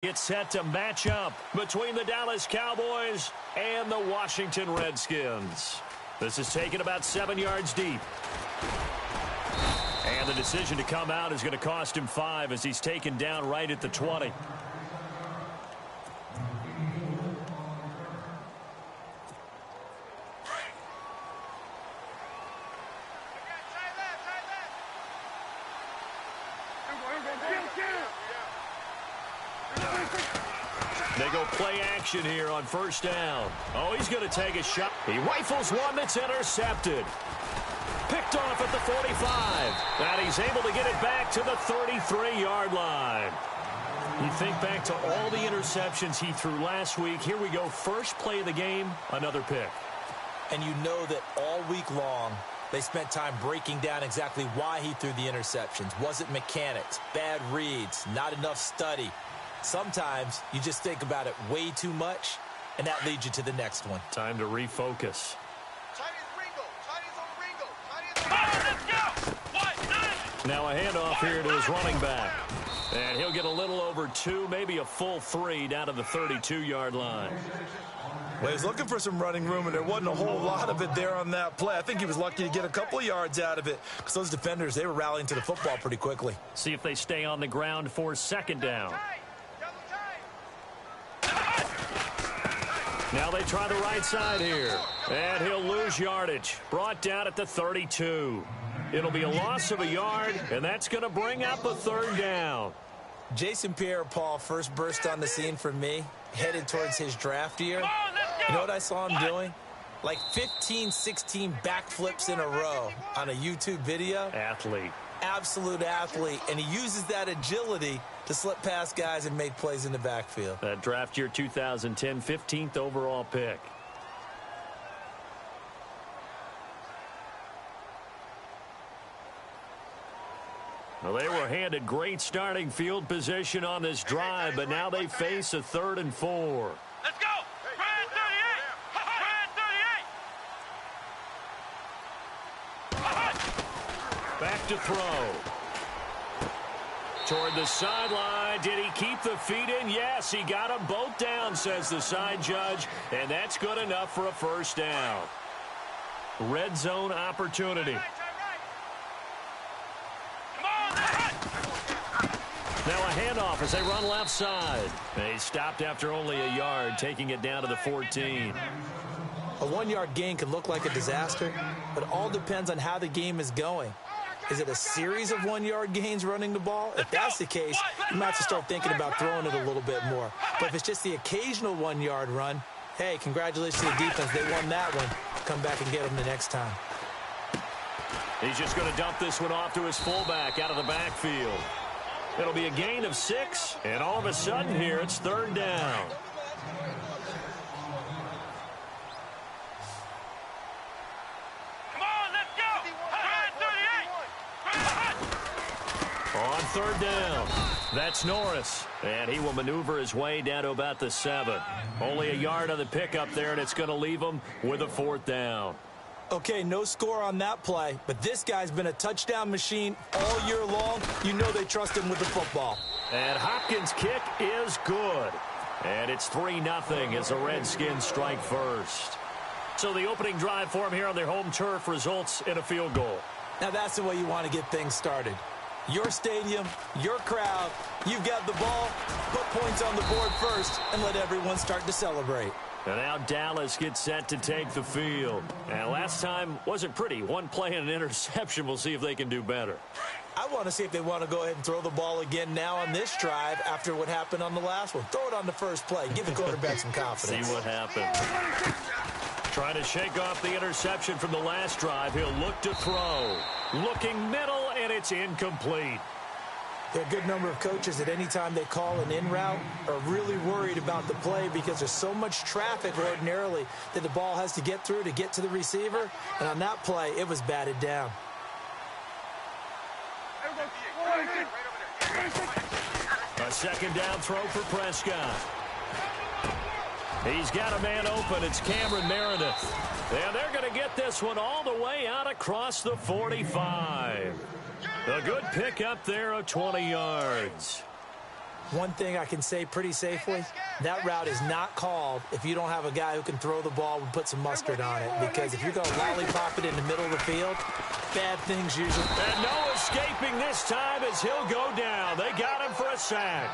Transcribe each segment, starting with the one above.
It's set to match up between the Dallas Cowboys and the Washington Redskins. This is taken about 7 yards deep. And the decision to come out is going to cost him 5 as he's taken down right at the 20. They go play action here on first down. Oh, he's going to take a shot. He rifles one that's intercepted. Picked off at the 45. And he's able to get it back to the 33-yard line. You think back to all the interceptions he threw last week. Here we go. First play of the game, another pick. And you know that all week long, they spent time breaking down exactly why he threw the interceptions. Was it mechanics, bad reads, not enough study? Sometimes you just think about it way too much, and that leads you to the next one. Time to refocus. Now a handoff here to his running back. And he'll get a little over 2, maybe a full 3 down to the 32-yard line. Well, he's looking for some running room, and there wasn't a whole lot of it there on that play. I think he was lucky to get a couple of yards out of it because those defenders, they were rallying to the football pretty quickly. See if they stay on the ground for second down. Now they try the right side here. And he'll lose yardage. Brought down at the 32. It'll be a loss of a yard, and that's going to bring up a third down. Jason Pierre-Paul first burst on the scene for me, headed towards his draft year. You know what I saw him doing? Like 15, 16 backflips in a row on a YouTube video. Athlete. Absolute athlete, and he uses that agility to slip past guys and make plays in the backfield. That draft year 2010, 15th overall pick. Well, they were handed great starting field position on this drive, but now they face a 3rd and 4. Let's go! Brand 38! Back to throw. Toward the sideline. Did he keep the feet in? Yes, he got them both down, says the side judge, and that's good enough for a first down. Red zone opportunity. Now a handoff as they run left side. They stopped after only a yard, taking it down to the 14. A 1-yard gain can look like a disaster, but it all depends on how the game is going. Is it a series of 1-yard gains running the ball? If that's the case, you might have to start thinking about throwing it a little bit more. But if it's just the occasional 1-yard run, hey, congratulations to the defense. They won that one. Come back and get them the next time. He's just going to dump this one off to his fullback out of the backfield. It'll be a gain of 6, and all of a sudden here it's 3rd down. Come on, let's go! Brand 38! On 3rd down, that's Norris, and he will maneuver his way down to about the 7. Only a yard on the pickup there, and it's going to leave him with a 4th down. Okay, no score on that play, but this guy's been a touchdown machine all year long. You know they trust him with the football. And Hopkins' kick is good. And it's 3-0 as the Redskins strike first. So the opening drive for him here on their home turf results in a field goal. Now that's the way you want to get things started. Your stadium, your crowd, you've got the ball, put points on the board first, and let everyone start to celebrate. And now Dallas gets set to take the field. And last time wasn't pretty. One play and an interception. We'll see if they can do better. I want to see if they want to go ahead and throw the ball again now on this drive after what happened on the last one. Throw it on the first play. Give the quarterback some confidence. See what happens. Trying to shake off the interception from the last drive. He'll look to throw. Looking middle, and it's incomplete. There are a good number of coaches at any time they call an in route are really worried about the play because there's so much traffic ordinarily that the ball has to get through to get to the receiver. And on that play, it was batted down. A second down throw for Prescott. He's got a man open. It's Cameron Meredith. And they're going to get this one all the way out across the 45. A good pick up there of 20 yards. One thing I can say pretty safely, that route is not called if you don't have a guy who can throw the ball and put some mustard on it. Because if you're going to lollipop it in the middle of the field, bad things usually. And no escaping this time as he'll go down. They got him for a sack.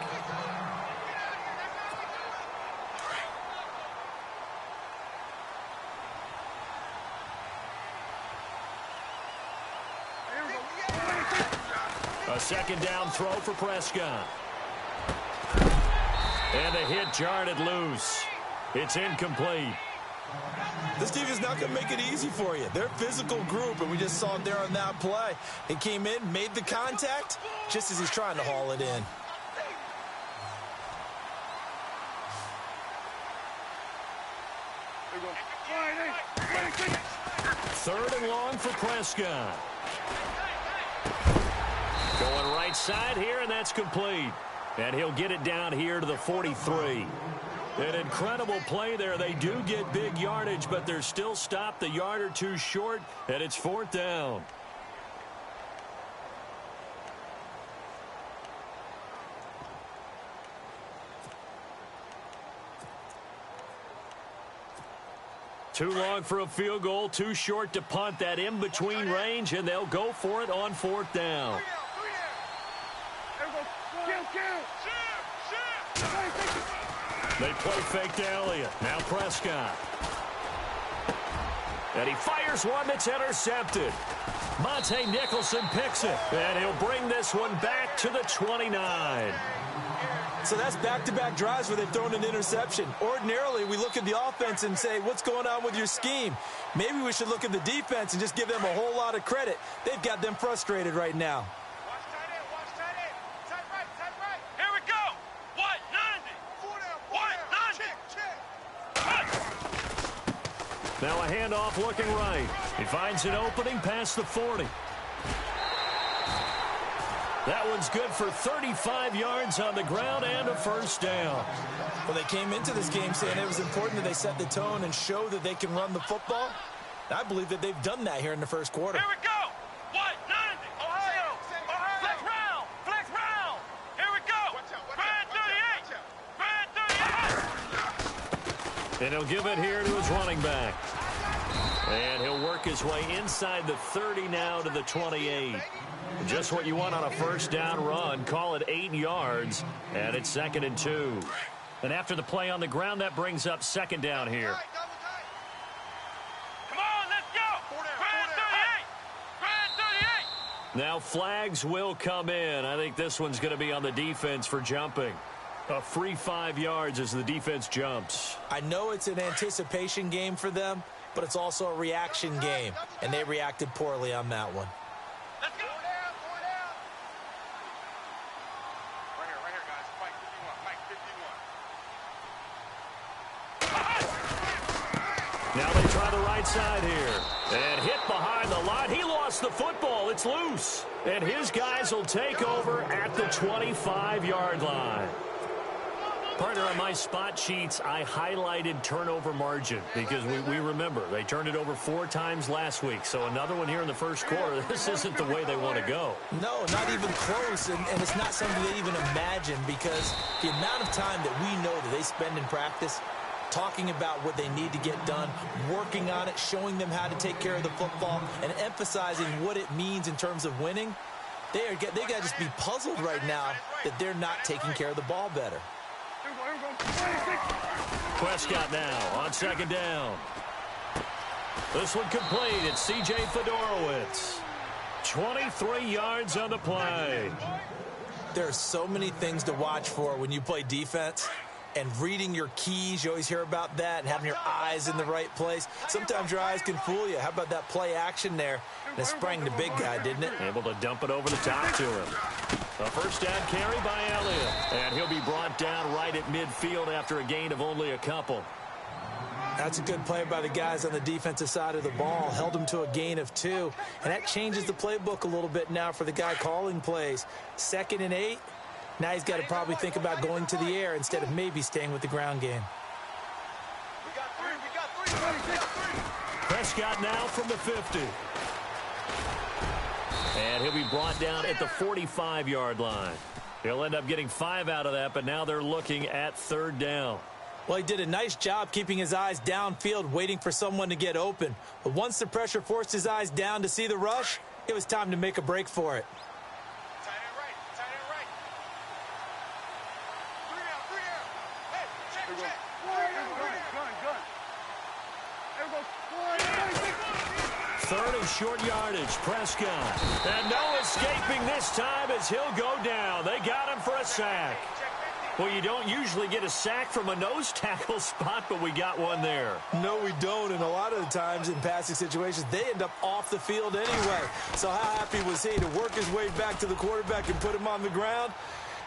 A second down throw for Prescott. And a hit jarred it loose. It's incomplete. This team is not going to make it easy for you. They're a physical group, and we just saw it there on that play. He came in, made the contact, just as he's trying to haul it in. Third and long for Prescott. Going right side here, and that's complete. And he'll get it down here to the 43. An incredible play there. They do get big yardage, but they're still stopped a yard or two short, and it's fourth down. Too long for a field goal, too short to punt. That in-between range, and they'll go for it on fourth down. They play fake to Elliott. Now Prescott. And he fires one that's intercepted. Monte Nicholson picks it. And he'll bring this one back to the 29. So that's back-to-back drives where they've thrown an interception. Ordinarily, we look at the offense and say, what's going on with your scheme? Maybe we should look at the defense and just give them a whole lot of credit. They've got them frustrated right now. Now a handoff looking right. He finds an opening past the 40. That one's good for 35 yards on the ground and a first down. Well, they came into this game saying it was important that they set the tone and show that they can run the football. I believe that they've done that here in the first quarter. Here we go. What? 90. Ohio. Flex round. Flex round. Here we go. Brad 38. Brad 38. And he'll give it here to his running back. And he'll work his way inside the 30 now to the 28. Just what you want on a first down run. Call it 8 yards, and it's 2nd and 2. And after the play on the ground, that brings up second down here. Come on, let's go. Brad 38. Brad 38. Now flags will come in. I think this one's going to be on the defense for jumping. A free 5 yards as the defense jumps. I know it's an anticipation game for them, but it's also a reaction game, and they reacted poorly on that one. Let's go. Right here, guys. Mike 51. Now they try the right side here. And hit behind the line. He lost the football. It's loose. And his guys will take over at the 25-yard line. Partner, on my spot sheets, I highlighted turnover margin because we remember they turned it over 4 times last week. So another one here in the first quarter. This isn't the way they want to go. No, not even close, and it's not something they even imagine because the amount of time that we know that they spend in practice talking about what they need to get done, working on it, showing them how to take care of the football, and emphasizing what it means in terms of winning, they got to just be puzzled right now that they're not taking care of the ball better. Prescott now on second down. This one complete. It's C.J. Fedorowicz. 23 yards on the play. There are so many things to watch for when you play defense. And reading your keys, you always hear about that, and having your eyes in the right place. Sometimes your eyes can fool you. How about that play action there? And it sprang the big guy, didn't it? Able to dump it over the top to him. A first down carry by Elliott. And he'll be brought down right at midfield after a gain of only a couple. That's a good play by the guys on the defensive side of the ball. Held them to a gain of 2. And that changes the playbook a little bit now for the guy calling plays. 2nd and 8. Now he's got to probably think about going to the air instead of maybe staying with the ground game. We got three. Prescott now from the 50. And he'll be brought down at the 45-yard line. He'll end up getting 5 out of that, but now they're looking at 3rd down. Well, he did a nice job keeping his eyes downfield, waiting for someone to get open. But once the pressure forced his eyes down to see the rush, it was time to make a break for it. Tight end right. Tight end right. 3 out. 3 out. Hey, check. Gun. There we go. 3rd and short yardage. Prescott. And no escaping this time as he'll go down. They got him for a sack. Well, you don't usually get a sack from a nose tackle spot, but we got one there. No, we don't, and a lot of the times in passing situations, they end up off the field anyway. So how happy was he to work his way back to the quarterback and put him on the ground?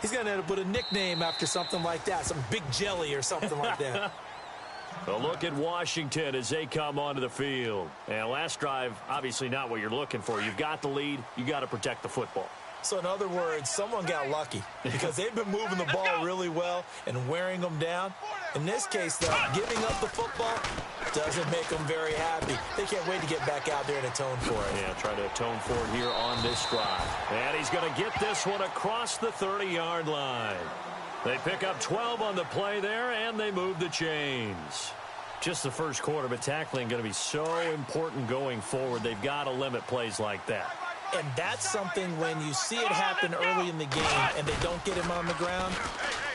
He's going to end up with a nickname after something like that, some Big Jelly or something like that. A look at Washington as they come onto the field. And last drive, obviously not what you're looking for. You've got the lead. You got to protect the football. So in other words, someone got lucky because they've been moving the ball really well and wearing them down. In this case, though, giving up the football doesn't make them very happy. They can't wait to get back out there and atone for it. Yeah, try to atone for it here on this drive. And he's going to get this one across the 30-yard line. They pick up 12 on the play there, and they move the chains. Just the first quarter, but tackling going to be so important going forward. They've got to limit plays like that. And that's something when you see it happen early in the game and they don't get him on the ground,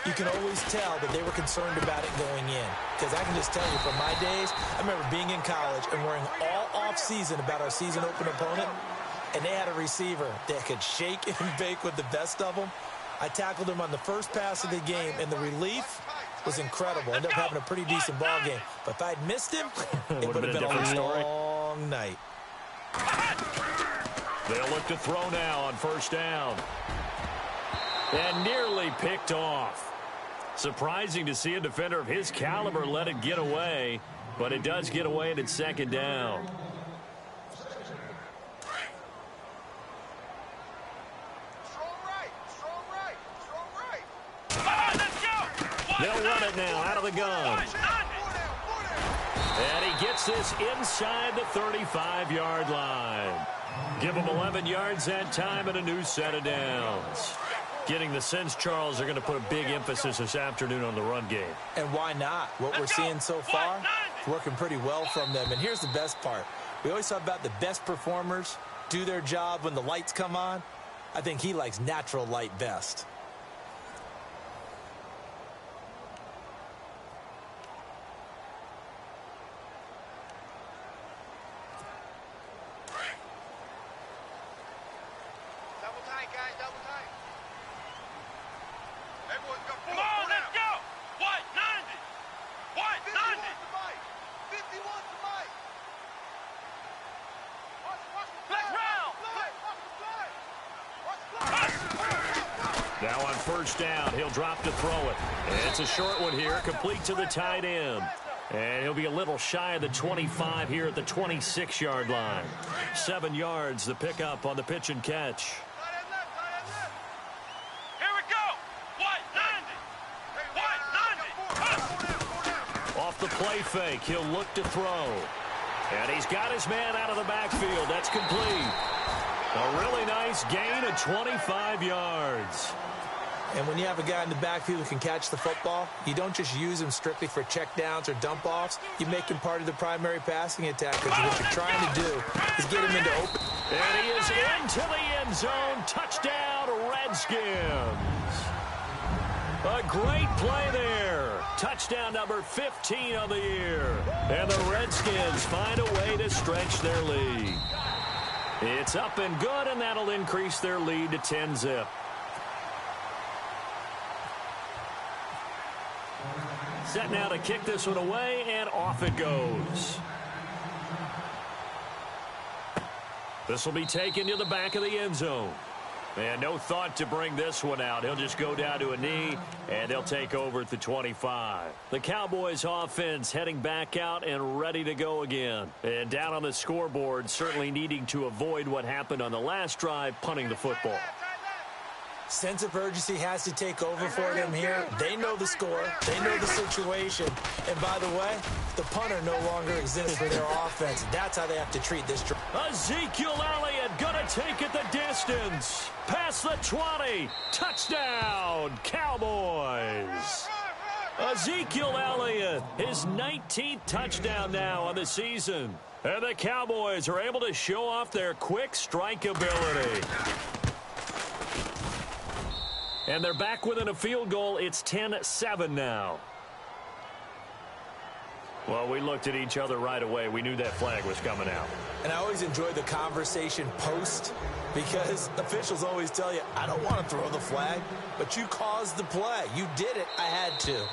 you can always tell that they were concerned about it going in. Because I can just tell you from my days, I remember being in college and worrying all off-season about our season open opponent, and they had a receiver that could shake and bake with the best of them. I tackled him on the first pass of the game, and the relief was incredible. Ended up having a pretty decent ball game. But if I'd missed him, it would have been a long night. They'll look to throw now on 1st down. And nearly picked off. Surprising to see a defender of his caliber let it get away, but it does get away and it's 2nd down. They'll run it now out of the gun. And he gets this inside the 35-yard line. Give him 11 yards that time and a new set of downs. Getting the sense, Charles, they're going to put a big emphasis this afternoon on the run game. And why not? What we're seeing so far is working pretty well from them. And here's the best part. We always talk about the best performers do their job when the lights come on. I think he likes natural light best. Now on 1st down, he'll drop to throw it. It's a short one here, complete to the tight end. And he'll be a little shy of the 25 here at the 26-yard line. 7 yards, the pickup on the pitch and catch. Here we go. White 90. Off the play fake, he'll look to throw. And he's got his man out of the backfield. That's complete. A really nice gain of 25 yards. And when you have a guy in the backfield who can catch the football, you don't just use him strictly for checkdowns or dump-offs. You make him part of the primary passing attack, because what you're trying to do is get him into open. And he is into the end zone. Touchdown, Redskins. A great play there. Touchdown number 15 of the year. And the Redskins find a way to stretch their lead. It's up and good, and that'll increase their lead to 10-zip. Set now to kick this one away, and off it goes. This will be taken to the back of the end zone. And no thought to bring this one out. He'll just go down to a knee, and they'll take over at the 25. The Cowboys offense heading back out and ready to go again. And down on the scoreboard, certainly needing to avoid what happened on the last drive, punting the football. Sense of urgency has to take over for them here. They know the score. They know the situation. And by the way, the punter no longer exists for their offense. That's how they have to treat this drive. Ezekiel Elliott gonna take it the distance. Past the 20. Touchdown, Cowboys. Ezekiel Elliott, his 19th touchdown now on the season. And the Cowboys are able to show off their quick strike ability. And they're back within a field goal. It's 10-7 now. Well, we looked at each other right away. We knew that flag was coming out. And I always enjoy the conversation post because officials always tell you, I don't want to throw the flag, but you caused the play. You did it. I had to.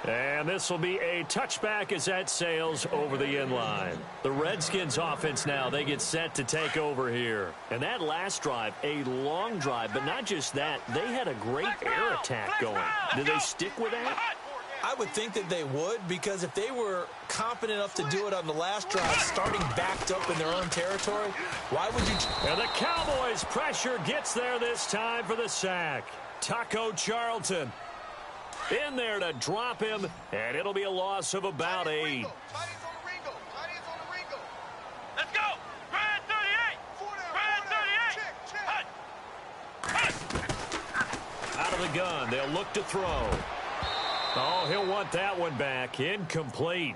And this will be a touchback as that sails over the inline. The Redskins offense now, they get set to take over here. And that last drive, a long drive, but not just that, they had a great air attack going. Did they stick with that? I would think that they would, because if they were competent enough to do it on the last drive, starting backed up in their own territory, why would you... And the Cowboys' pressure gets there this time for the sack. Taco Charlton in there to drop him, and it'll be a loss of about 8. Let's go! Brad 38! Brad 38! Out of the gun, they'll look to throw. Oh, he'll want that one back. Incomplete.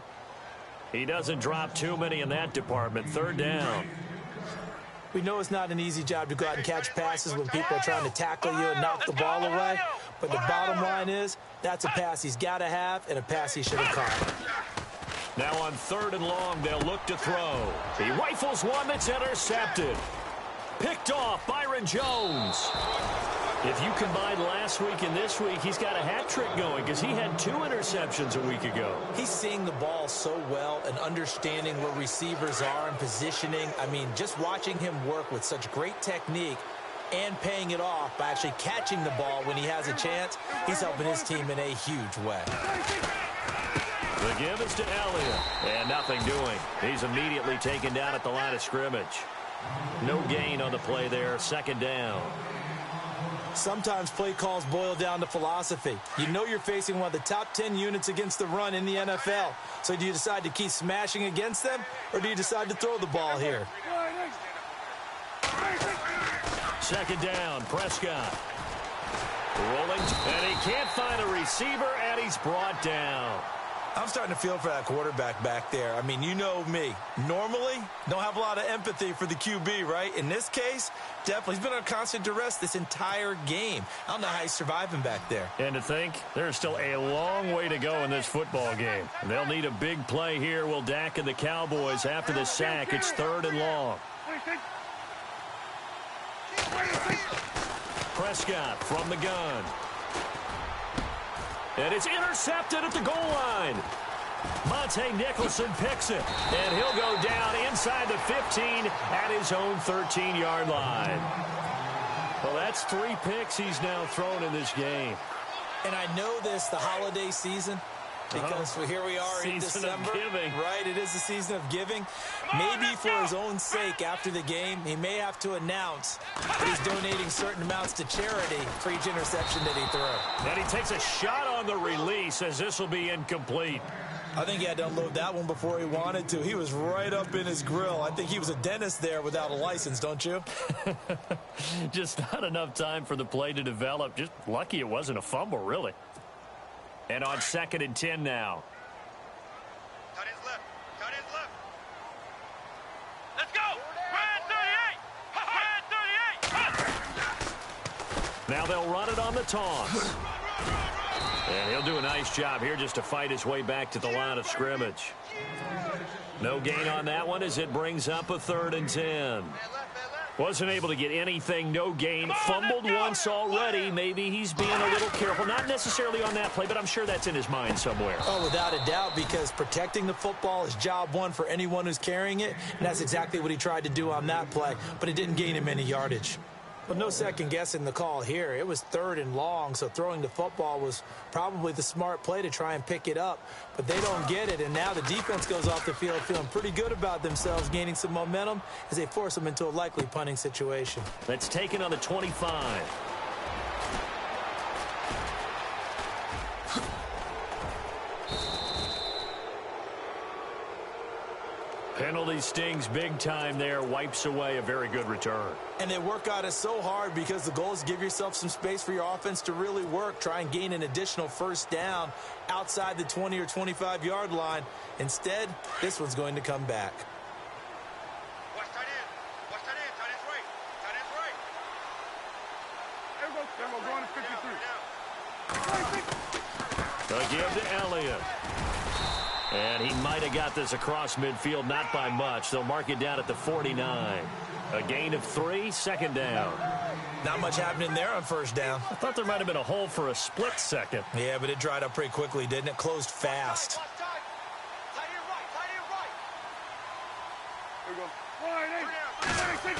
He doesn't drop too many in that department. Third down. We know it's not an easy job to go out and catch passes when people are trying to tackle you and knock the ball away. But the bottom line is, that's a pass he's got to have and a pass he should have caught. Now on 3rd and long, they'll look to throw. He rifles one that's intercepted. Picked off Byron Jones. If you combine last week and this week, he's got a hat trick going because he had 2 interceptions a week ago. He's seeing the ball so well and understanding where receivers are and positioning. I mean, just watching him work with such great technique and paying it off by actually catching the ball when he has a chance, he's helping his team in a huge way. The give is to Elliott, and nothing doing. He's immediately taken down at the line of scrimmage. No gain on the play there, 2nd down. Sometimes play calls boil down to philosophy. You know you're facing one of the top 10 units against the run in the NFL. So do you decide to keep smashing against them, or do you decide to throw the ball here? 2nd down, Prescott. Rolling, and he can't find a receiver, and he's brought down. I'm starting to feel for that quarterback back there. I mean, you know me. Normally, don't have a lot of empathy for the QB, right? In this case, definitely. He's been under constant duress this entire game. I don't know how he's surviving back there. And to think, there's still a long way to go in this football game. They'll need a big play here. Will Dak and the Cowboys after the sack. It's 3rd and long. Prescott from the gun. And it's intercepted at the goal line. Monte Nicholson picks it, and he'll go down inside the 15 at his own 13-yard line. Well, that's 3 picks he's now thrown in this game. And I know this, the holiday season, because here we are in December. Right, it is the season of giving. Maybe for his own sake after the game, he may have to announce that he's donating certain amounts to charity for each interception that he threw. And he takes a shot on the release as this will be incomplete. I think he had to unload that one before he wanted to. He was right up in his grill. I think he was a dentist there without a license, don't you? Just not enough time for the play to develop. Just lucky it wasn't a fumble, really. And on 2nd and 10 now. Cut his left. Cut his left. Let's go. Brad 38. Brad 38. Now they'll run it on the toss. And he'll do a nice job here just to fight his way back to the line of scrimmage. No gain on that one as it brings up a 3rd and 10. Wasn't able to get anything, no gain. Fumbled once already. Maybe he's being a little careful. Not necessarily on that play, but I'm sure that's in his mind somewhere. Oh, without a doubt, because protecting the football is job one for anyone who's carrying it, and that's exactly what he tried to do on that play, but it didn't gain him any yardage. But no second guessing the call here. It was 3rd and long, so throwing the football was probably the smart play to try and pick it up. But they don't get it, and now the defense goes off the field feeling pretty good about themselves, gaining some momentum as they force them into a likely punting situation. That's taken on the 25. Penalty stings big time there, wipes away a very good return. And they work on it so hard because the goal is give yourself some space for your offense to really work. Try and gain an additional first down outside the 20 or 25-yard line. Instead, this one's going to come back. Watch tight end. Watch tight end. Tight end's right. Tight end's right. There we go. There we go. Going to 53. The give to Elliott. And he might have got this across midfield, not by much. They'll mark it down at the 49. A gain of 3, second down. Not much happening there on first down. I thought there might have been a hole for a split second. Yeah, but it dried up pretty quickly, didn't it? Closed fast. Tight end right. Tight end right. There we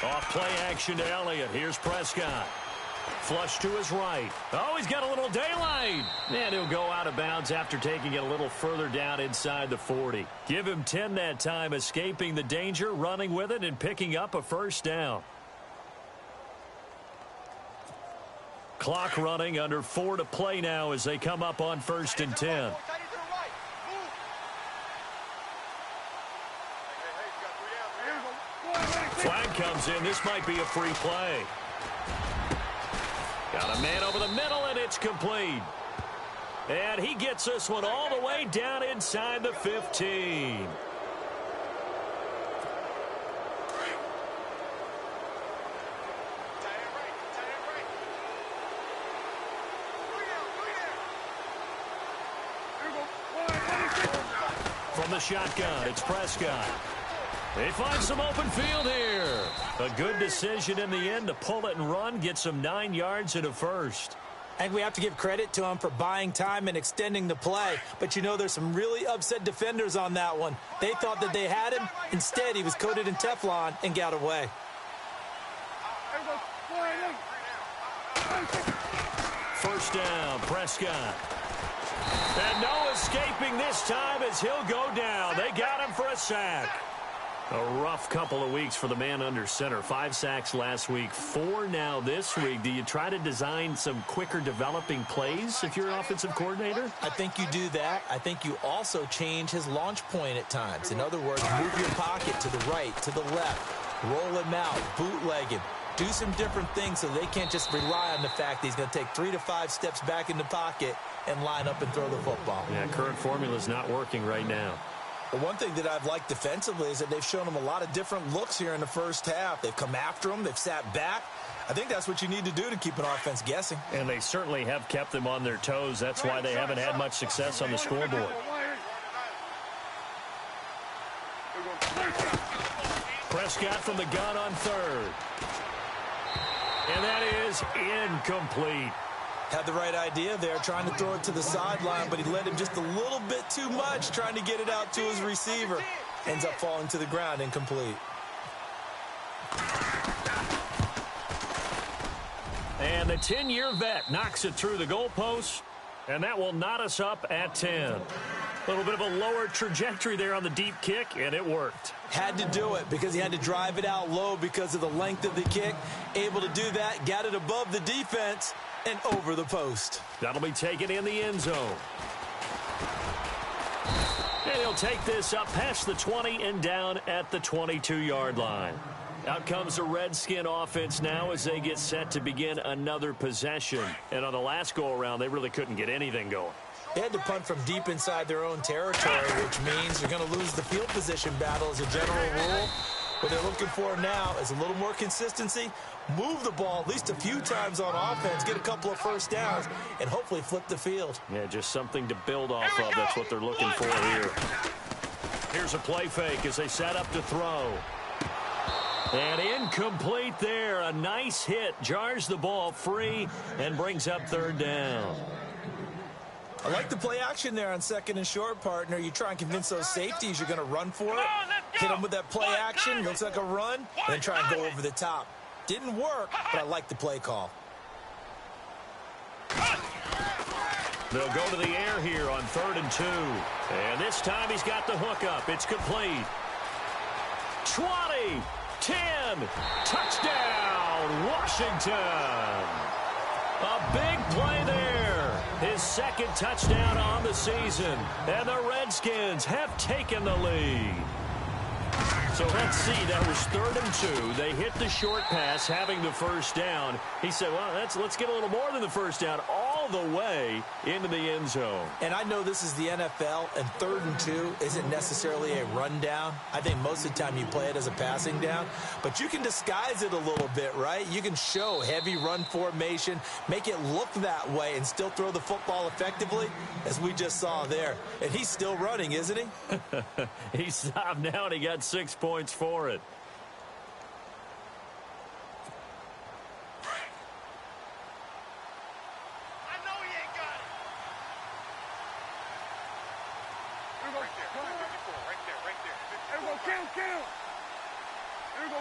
go. Off play action to Elliott. Here's Prescott. Flush to his right. Oh, he's got a little daylight. And he'll go out of bounds after taking it a little further down inside the 40. Give him 10 that time, escaping the danger, running with it, and picking up a first down. Clock running, under 4 to play now as they come up on 1st and 10. Flag comes in. This might be a free play. Got a man over the middle, and it's complete. And he gets this one all the way down inside the 15. From the shotgun, it's Prescott. They find some open field here. A good decision in the end to pull it and run, get some 9 yards and a first. I think we have to give credit to him for buying time and extending the play. But, you know, there's some really upset defenders on that one. They thought that they had him. Instead, he was coated in Teflon and got away. First down, Prescott. And no escaping this time as he'll go down. They got him for a sack. A rough couple of weeks for the man under center. 5 sacks last week, 4 now this week. Do you try to design some quicker developing plays if you're an offensive coordinator? I think you do that. I think you also change his launch point at times. In other words, move your pocket to the right, to the left, roll him out, bootleg him. Do some different things so they can't just rely on the fact that he's going to take 3 to 5 steps back in the pocket and line up and throw the football. Yeah, current formula is not working right now. But one thing that I've liked defensively is that they've shown him a lot of different looks here in the first half. They've come after him. They've sat back. I think that's what you need to do to keep an offense guessing. And they certainly have kept them on their toes. That's why they haven't had much success on the scoreboard. Prescott from the gun on 3rd. And that is incomplete. Had the right idea there, trying to throw it to the sideline, but he led him just a little bit too much, trying to get it out to his receiver. Ends up falling to the ground, incomplete. And the 10-year vet knocks it through the goalpost, and that will knot us up at 10. A little bit of a lower trajectory there on the deep kick, and it worked. Had to do it because he had to drive it out low because of the length of the kick. Able to do that, got it above the defense and over the post. That'll be taken in the end zone. And he'll take this up past the 20 and down at the 22-yard line. Out comes the Redskin offense now as they get set to begin another possession. And on the last go-around, they really couldn't get anything going. They had to punt from deep inside their own territory, which means they're going to lose the field position battle as a general rule. What they're looking for now is a little more consistency, move the ball at least a few times on offense, get a couple of first downs, and hopefully flip the field. Yeah, just something to build off of. That's what they're looking for here. Here's a play fake as they set up to throw. And incomplete there. A nice hit. Jars the ball free and brings up 3rd down. I like the play action there on 2nd and short, partner. You try and convince those safeties you're going to run for it. Hit them with that play action. Looks like a run. And then try and go over the top. Didn't work, but I like the play call. They'll go to the air here on 3rd and 2. And this time he's got the hook up. It's complete. 20, 10, touchdown, Washington. A big play there. His 2nd touchdown on the season. And the Redskins have taken the lead. So let's see, that was 3rd and 2. They hit the short pass, having the first down. He said, well, let's get a little more than the first down, all the way into the end zone. And I know this is the NFL, and 3rd and 2 isn't necessarily a run down. I think most of the time you play it as a passing down. But you can disguise it a little bit, right? You can show heavy run formation, make it look that way, and still throw the football effectively, as we just saw there. And he's still running, isn't he? He stopped now, and he got 6 points for it. I know he ain't got it. Here we go. Right there. 54. Right there. Right there. Here we go. Kill. Here we go.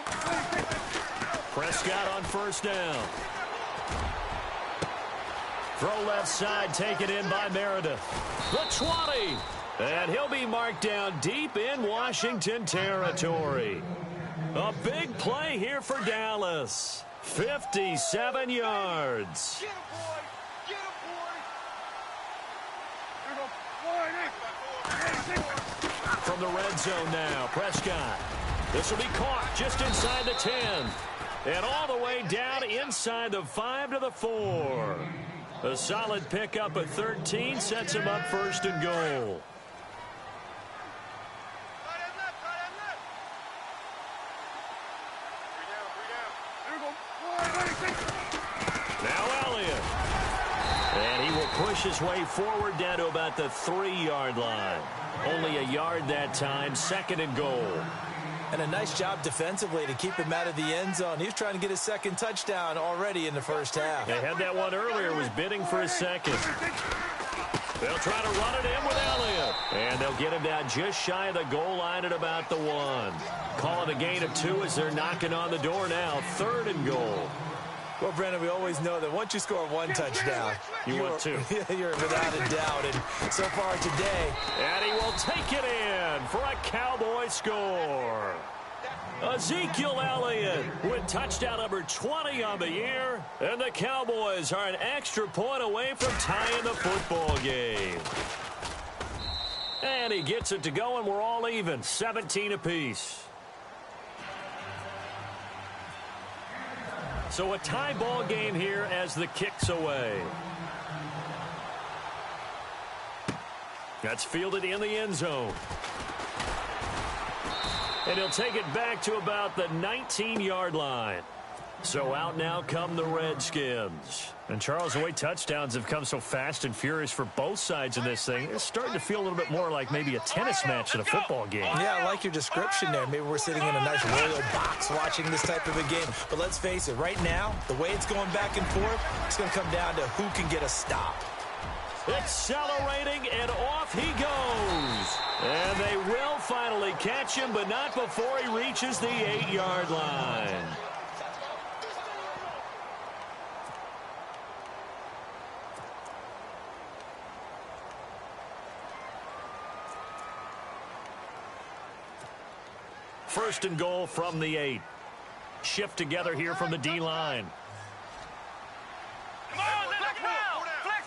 Prescott on first down. Throw left side, taken in by Meredith. The 20. And he'll be marked down deep in Washington territory. A big play here for Dallas. 57 yards. Get him, boy. Get him, boy. Here we go. From the red zone now, Prescott. This will be caught just inside the 10. And all the way down inside the 5 to the 4. A solid pickup at 13 sets him up 1st and goal. Now Elliott. And he will push his way forward down to about the 3-yard line. Only a yard that time, 2nd and goal. And a nice job defensively to keep him out of the end zone. He was trying to get his 2nd touchdown already in the first half. They had that one earlier, was bidding for a 2nd. They'll try to run it in with Elliott. And they'll get him down just shy of the goal line at about the 1. Calling a gain of 2 as they're knocking on the door now. 3rd and goal. Well, Brandon, we always know that once you score 1 touchdown, you want 2. You're without a doubt. And so far today. And he will take it in for a Cowboy score. Ezekiel Elliott with touchdown number 20 on the year. And the Cowboys are an extra point away from tying the football game. And he gets it to go, and we're all even, 17 apiece. So a tie ball game here as the kick's away. That's fielded in the end zone. And he'll take it back to about the 19-yard line. So out now come the Redskins. And Charles, the way touchdowns have come so fast and furious for both sides in this thing, it's starting to feel a little bit more like maybe a tennis match than a football game. Yeah, I like your description there. Maybe we're sitting in a nice royal box watching this type of a game. But let's face it, right now, the way it's going back and forth, it's going to come down to who can get a stop. Accelerating, and off he goes. And they will finally catch him, but not before he reaches the 8-yard line. First and goal from the 8. Shift together here from the D-line. Come on, flex round! Flex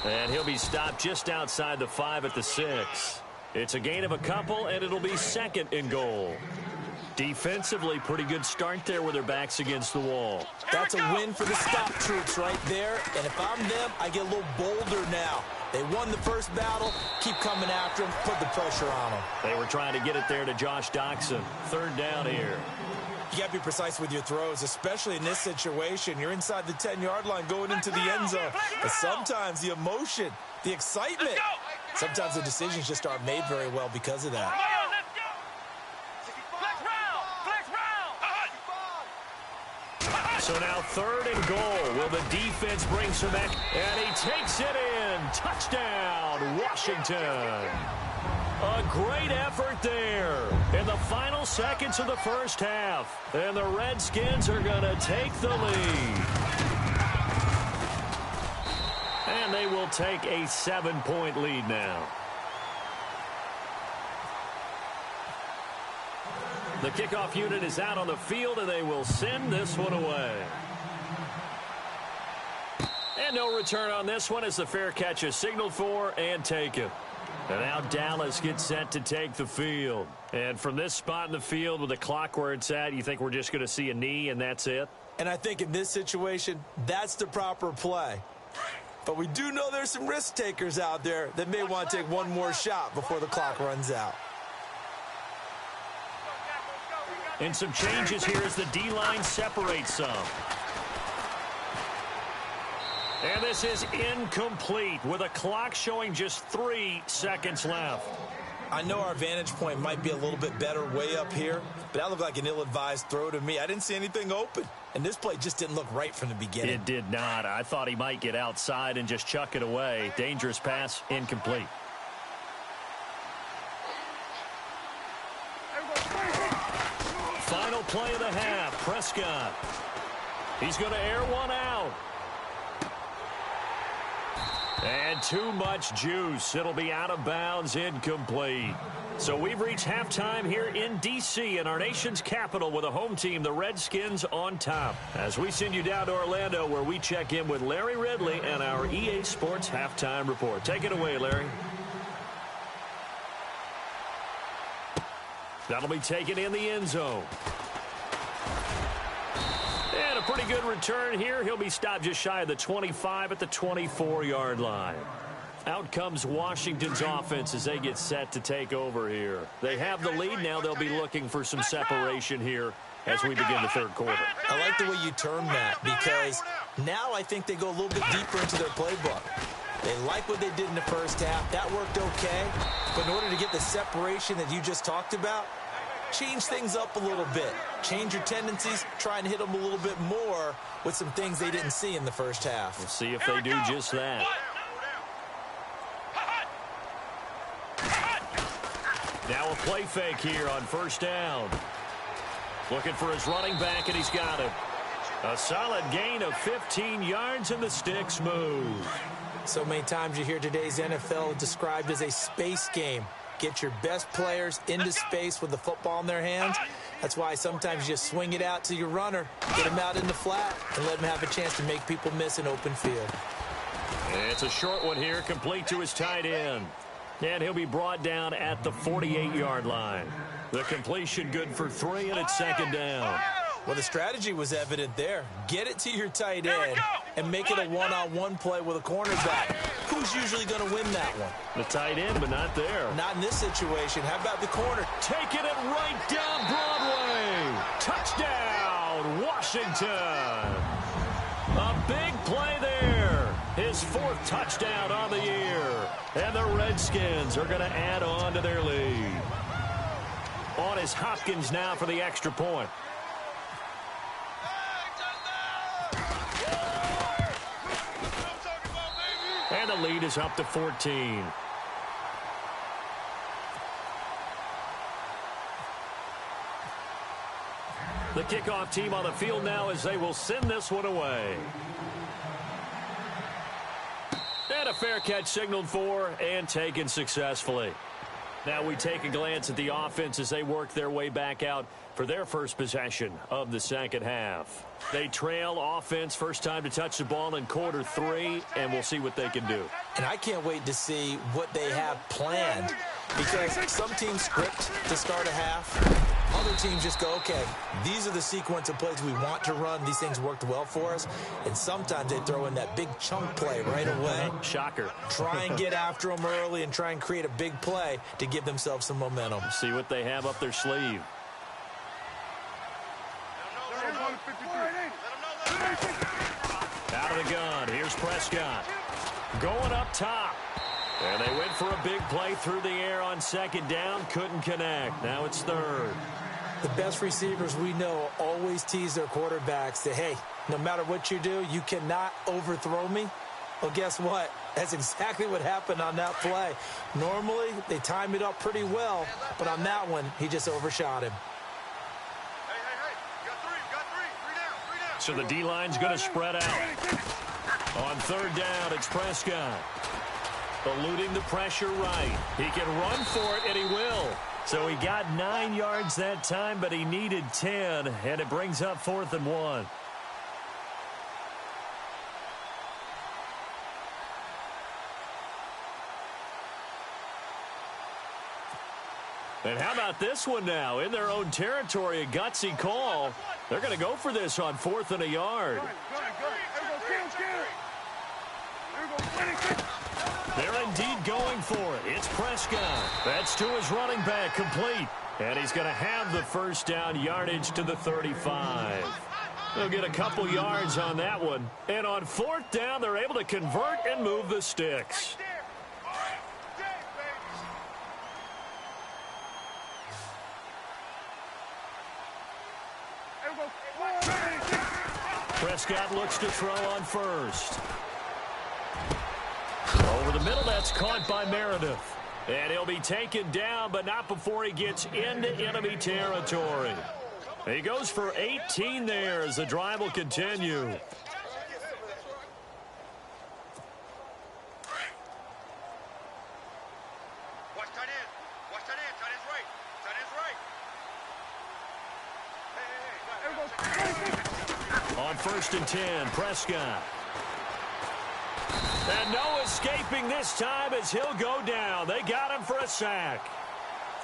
round! And he'll be stopped just outside the 5 at the 6. It's a gain of a couple, and it'll be 2nd and goal. Defensively, pretty good start there with their backs against the wall. That's a win for the stop troops right there. And if I'm them, I get a little bolder now. They won the first battle. Keep coming after them. Put the pressure on them. They were trying to get it there to Josh Doxson. 3rd down here. You got to be precise with your throws, especially in this situation. You're inside the 10-yard line going into the end zone. But sometimes the emotion, the excitement, sometimes the decisions just aren't made very well because of that. So now 3rd and goal. Will the defense bring some back? And he takes it in. Touchdown, Washington. A great effort there in the final seconds of the first half. And the Redskins are going to take the lead. And they will take a 7-point lead now. The kickoff unit is out on the field, and they will send this one away. And no return on this one as the fair catch is signaled for and taken. And now Dallas gets set to take the field. And from this spot in the field with the clock where it's at, you think we're just going to see a knee and that's it? And I think in this situation, that's the proper play. But we do know there's some risk takers out there that may want to take one more shot before the clock runs out. And some changes here as the D-line separates some. And this is incomplete with a clock showing just 3 seconds left. I know our vantage point might be a little bit better way up here, but that looked like an ill-advised throw to me. I didn't see anything open, and this play just didn't look right from the beginning. It did not. I thought he might get outside and just chuck it away. Dangerous pass, incomplete. Final play of the half, Prescott. He's going to air one out. And too much juice. It'll be out of bounds, incomplete. So we've reached halftime here in D.C. in our nation's capital with a home team, the Redskins, on top. As we send you down to Orlando where we check in with Larry Ridley and our EA Sports Halftime Report. Take it away, Larry. That'll be taken in the end zone. And a pretty good return here. He'll be stopped just shy of the 25 at the 24-yard line. Out comes Washington's offense as they get set to take over here. They have the lead. Now they'll be looking for some separation here as we begin the third quarter. I like the way you term that because now I think they go a little bit deeper into their playbook. They like what they did in the first half. That worked okay. But in order to get the separation that you just talked about, change things up a little bit. Change your tendencies. Try and hit them a little bit more with some things they didn't see in the first half. We'll see if they do just that. Now a play fake here on first down. Looking for his running back, and he's got it. A solid gain of 15 yards, and the sticks move. So many times you hear today's NFL described as a space game. Get your best players into space with the football in their hands. That's why sometimes you just swing it out to your runner, get him out in the flat, and let him have a chance to make people miss an open field. It's a short one here, complete to his tight end. And he'll be brought down at the 48-yard line. The completion good for 3, and it's second down. Well, the strategy was evident there. Get it to your tight end and make it a one-on-one play with a cornerback. Who's usually going to win that one? The tight end, but not there. Not in this situation. How about the corner? Taking it right down Broadway. Touchdown, Washington. A big play there. His 4th touchdown on the year. And the Redskins are going to add on to their lead. On is Hopkins now for the extra point. And the lead is up to 14. The kickoff team on the field now as they will send this one away. And a fair catch signaled for and taken successfully. Now we take a glance at the offense as they work their way back out for their first possession of the second half. They trail offense, first time to touch the ball in quarter 3, and we'll see what they can do. And I can't wait to see what they have planned because some teams script to start a half. Other teams just go, okay, these are the sequence of plays we want to run. These things worked well for us. And sometimes they throw in that big chunk play right away. Shocker. Try and get after them early and try and create a big play to give themselves some momentum. See what they have up their sleeve. Out of the gun. Here's Prescott. Going up top. And they went for a big play through the air on second down. Couldn't connect. Now it's third. The best receivers we know always tease their quarterbacks that, hey, no matter what you do, you cannot overthrow me. Well, guess what? That's exactly what happened on that play. Normally, they time it up pretty well, but on that one, he just overshot him. So the D-line's going to spread out. On third down, it's Prescott. Eluding the pressure right. He can run for it, and he will. So he got 9 yards that time, but he needed 10, and it brings up 4th and 1. And how about this one now? In their own territory, a gutsy call. They're going to go for this on 4th and a yard. They're indeed going for it. It's Prescott. That's to his running back, complete. And he's going to have the first down yardage to the 35. They'll get a couple yards on that one. And on 4th down, they're able to convert and move the sticks. Prescott looks to throw on first. Over the middle, that's caught by Meredith. And he'll be taken down, but not before he gets into enemy territory. He goes for 18 there as the drive will continue. On 1st and 10, Prescott. And no escaping this time as he'll go down. They got him for a sack.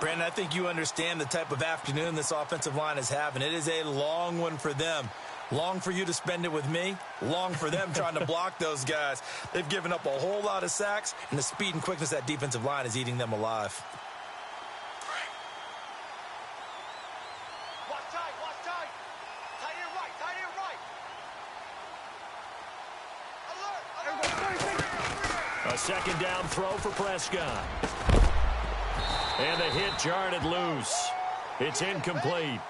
Brandon, I think you understand the type of afternoon this offensive line is having. It is a long one for them. Long for you to spend it with me. Long for them trying to block those guys. They've given up a whole lot of sacks, and the speed and quickness of that defensive line is eating them alive. A second down throw for Prescott. And the hit jarred it loose. It's incomplete.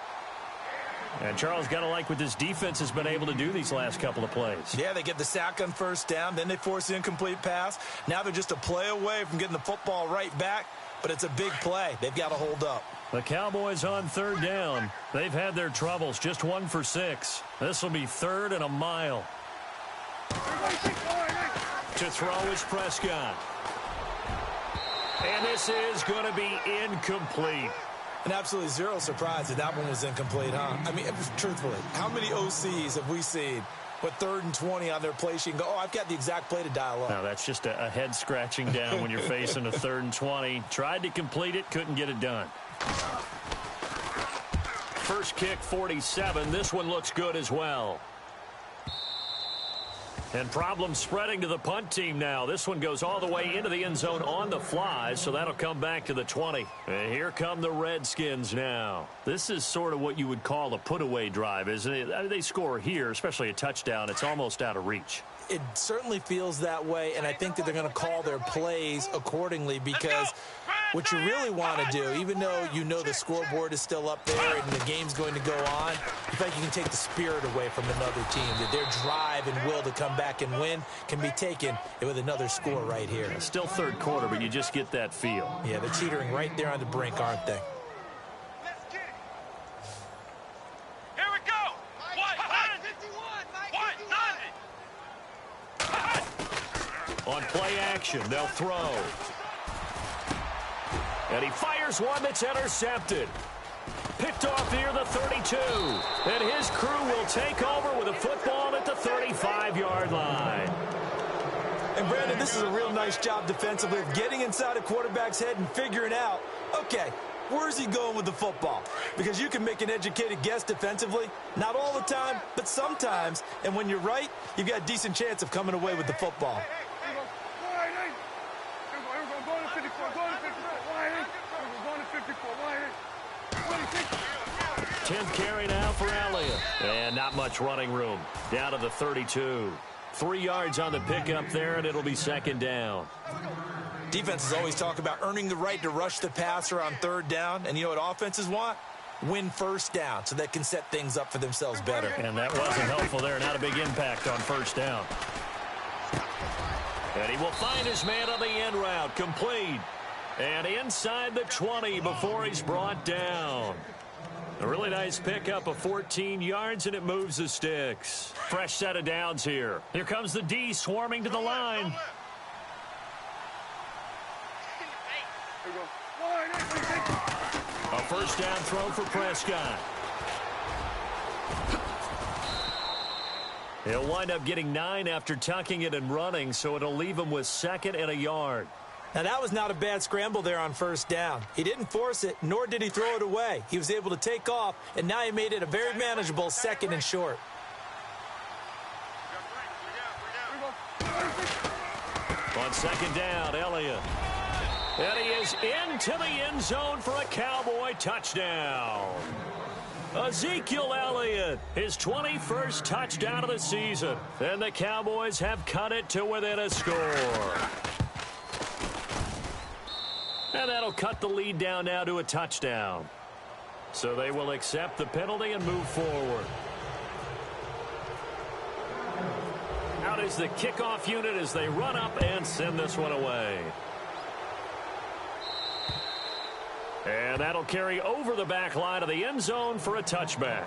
And Charles, got to like what this defense has been able to do these last couple of plays. Yeah, they get the sack on 1st down, then they force the incomplete pass. Now they're just a play away from getting the football right back, but it's a big play. They've got to hold up. The Cowboys on 3rd down. They've had their troubles, just 1 for 6. This will be 3rd and a mile. To throw is Prescott. And this is going to be incomplete. And absolutely zero surprise that that one was incomplete, huh? I mean, truthfully, how many OCs have we seen with 3rd and 20 on their play sheet and go, oh, I've got the exact play to dial up? No, that's just a head scratching down when you're facing a 3rd and 20. Tried to complete it, couldn't get it done. First kick, 47. This one looks good as well. And problems spreading to the punt team now. This one goes all the way into the end zone on the fly, so that'll come back to the 20. And here come the Redskins now. This is sort of what you would call a put-away drive, isn't it? They score here, especially a touchdown. It's almost out of reach. It certainly feels that way, and I think that they're going to call their plays accordingly because what you really want to do, even though you know the scoreboard is still up there and the game's going to go on, you think you can take the spirit away from another team, that their drive and will to come back and win can be taken with another score right here. It's still 3rd quarter, but you just get that feel. Yeah, they're teetering right there on the brink, aren't they? On play action, they'll throw. And he fires one that's intercepted. Picked off near the 32. And his crew will take over with a football at the 35-yard line. And, Brandon, this is a real nice job defensively of getting inside a quarterback's head and figuring out, okay, where's he going with the football? Because you can make an educated guess defensively. Not all the time, but sometimes. And when you're right, you've got a decent chance of coming away with the football. 10th carry now for Elliott. And not much running room. Down to the 32. 3 yards on the pickup there, and it'll be 2nd down. Defenses always talk about earning the right to rush the passer on 3rd down. And you know what offenses want? Win 1st down so they can set things up for themselves better. And that wasn't helpful there. Not a big impact on 1st down. And he will find his man on the end route. Complete. And inside the 20 before he's brought down. A really nice pickup of 14 yards, and it moves the sticks. Fresh set of downs here. Here comes the D swarming to the line. A 1st down throw for Prescott. He'll wind up getting 9 after tucking it and running, so it'll leave him with 2nd and a yard. Now, that was not a bad scramble there on first down. He didn't force it, nor did he throw it away. He was able to take off, and now he made it a very manageable 2nd and short. On 2nd down, Elliott. And he is into the end zone for a Cowboy touchdown. Ezekiel Elliott, his 21st touchdown of the season. And the Cowboys have cut it to within a score. And that'll cut the lead down now to a touchdown. So they will accept the penalty and move forward. Out is the kickoff unit as they run up and send this one away. And that'll carry over the back line of the end zone for a touchback.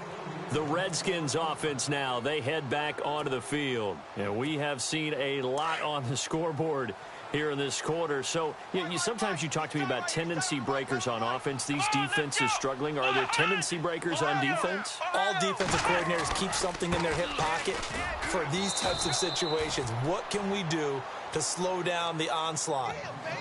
The Redskins offense now, they head back onto the field. And we have seen a lot on the scoreboard here in this quarter. So sometimes you talk to me about tendency breakers on offense. These defenses struggling. Are there tendency breakers on defense? All defensive coordinators keep something in their hip pocket for these types of situations. What can we do to slow down the onslaught?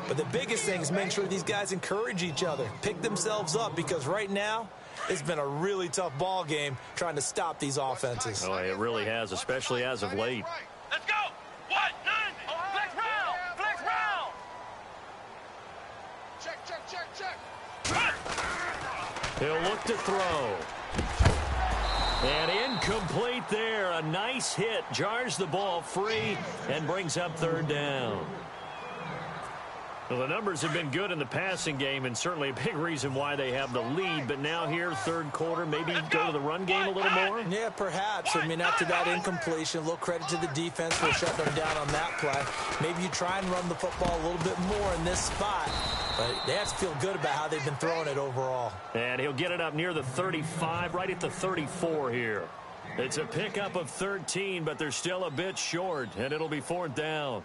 But the biggest thing is make sure these guys encourage each other, pick themselves up, because right now it's been a really tough ball game trying to stop these offenses. Oh, it really has, especially as of late. Let's go. 1, 9. Flex round. Flex round. Check. He'll look to throw. And incomplete there. A nice hit. Jars the ball free and brings up 3rd down. Well, the numbers have been good in the passing game, and certainly a big reason why they have the lead. But now here, 3rd quarter, maybe go to the run game a little more? Yeah, perhaps. I mean, after that incompletion, a little credit to the defense for shutting them down on that play. Maybe you try and run the football a little bit more in this spot. But they have to feel good about how they've been throwing it overall. And he'll get it up near the 35, right at the 34 here. It's a pickup of 13, but they're still a bit short, and it'll be 4th down.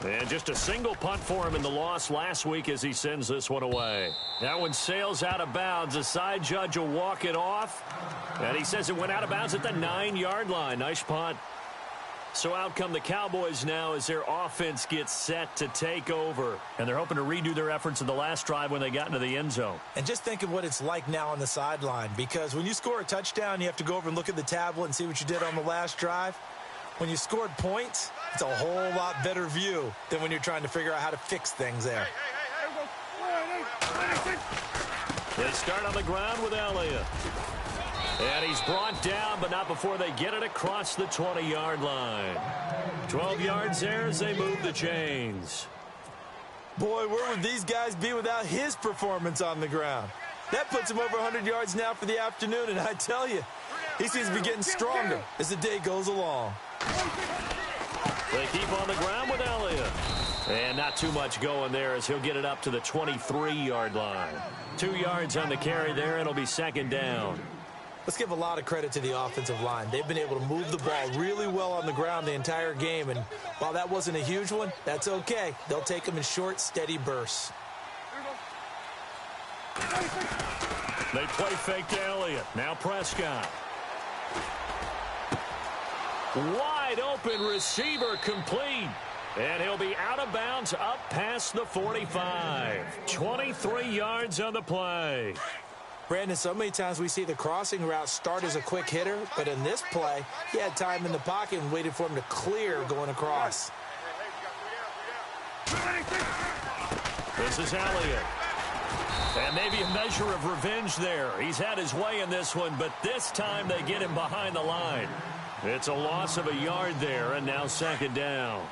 And just a single punt for him in the loss last week as he sends this one away. That one sails out of bounds. The side judge will walk it off. And he says it went out of bounds at the 9-yard line. Nice punt. So out come the Cowboys now as their offense gets set to take over. And they're hoping to redo their efforts in the last drive when they got into the end zone. And just think of what it's like now on the sideline. Because when you score a touchdown, you have to go over and look at the tablet and see what you did on the last drive. When you scored points, it's a whole lot better view than when you're trying to figure out how to fix things there. They start on the ground with Elliott. And he's brought down, but not before they get it across the 20-yard line. 12 yards there as they move the chains. Boy, where would these guys be without his performance on the ground? That puts him over 100 yards now for the afternoon, and I tell you, he seems to be getting stronger as the day goes along. They keep on the ground with Elliott. And not too much going there as he'll get it up to the 23-yard line. 2 yards on the carry there, and it'll be 2nd down. Let's give a lot of credit to the offensive line. They've been able to move the ball really well on the ground the entire game, and while that wasn't a huge one, that's okay. They'll take them in short, steady bursts. They play fake to Elliott. Now Prescott. Wide open receiver complete. And he'll be out of bounds up past the 45. 23 yards on the play. Brandon, so many times we see the crossing route start as a quick hitter, but in this play, he had time in the pocket and waited for him to clear going across. This is Elliott. And maybe a measure of revenge there. He's had his way in this one, but this time they get him behind the line. It's a loss of a yard there, and now 2nd down.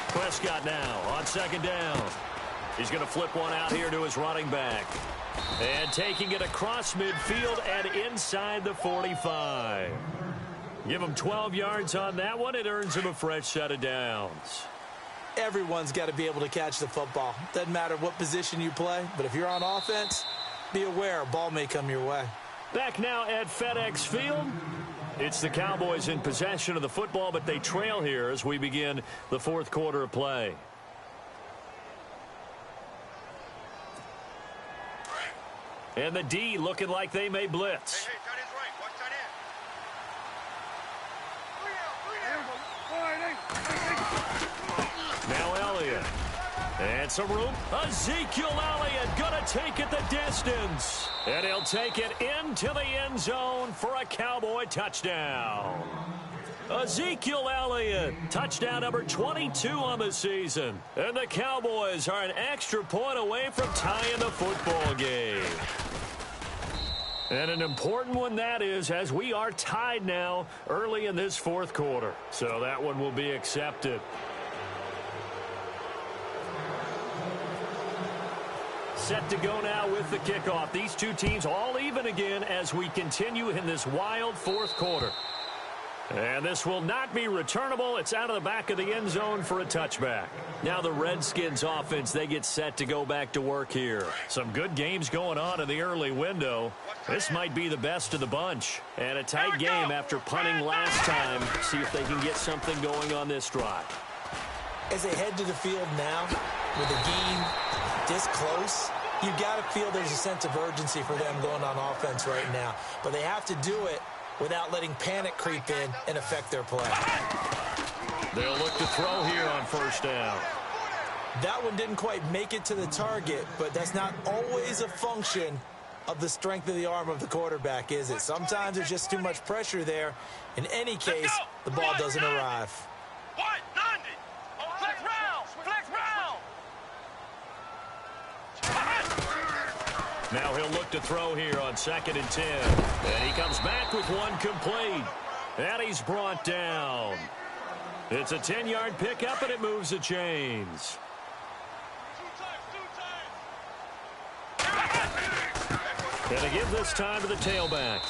Prescott now on 2nd down. He's going to flip one out here to his running back. And taking it across midfield and inside the 45. Give him 12 yards on that one. It earns him a fresh set of downs. Everyone's got to be able to catch the football. Doesn't matter what position you play, but if you're on offense, be aware a ball may come your way. Back now at FedEx Field. It's the Cowboys in possession of the football, but they trail here as we begin the fourth quarter of play. And the D looking like they may blitz. Hey, tight end's right. Watch tight end. Now Elliott. And some room. Ezekiel Elliott gonna take it the distance. And he'll take it into the end zone for a Cowboy touchdown. Ezekiel Elliott, touchdown number 22 on the season. And the Cowboys are an extra point away from tying the football game. And an important one that is, as we are tied now early in this fourth quarter. So that one will be accepted. Set to go now with the kickoff. These two teams all even again as we continue in this wild fourth quarter. And this will not be returnable. It's out of the back of the end zone for a touchback. Now the Redskins offense, they get set to go back to work here. Some good games going on in the early window. This might be the best of the bunch. And a tight game after punting last time. See if they can get something going on this drive. As they head to the field now, with the game this close, you've got to feel there's a sense of urgency for them going on offense right now. But they have to do it without letting panic creep in and affect their play. They'll look to throw here on first down. That one didn't quite make it to the target, but that's not always a function of the strength of the arm of the quarterback, is it? Sometimes there's just too much pressure there. In any case, the ball doesn't arrive. Flex round! Flex round! Now he'll look to throw here on 2nd and 10. And he comes back with one complete. And he's brought down. It's a 10-yard pickup, and it moves the chains. Gonna give this time to the tailback.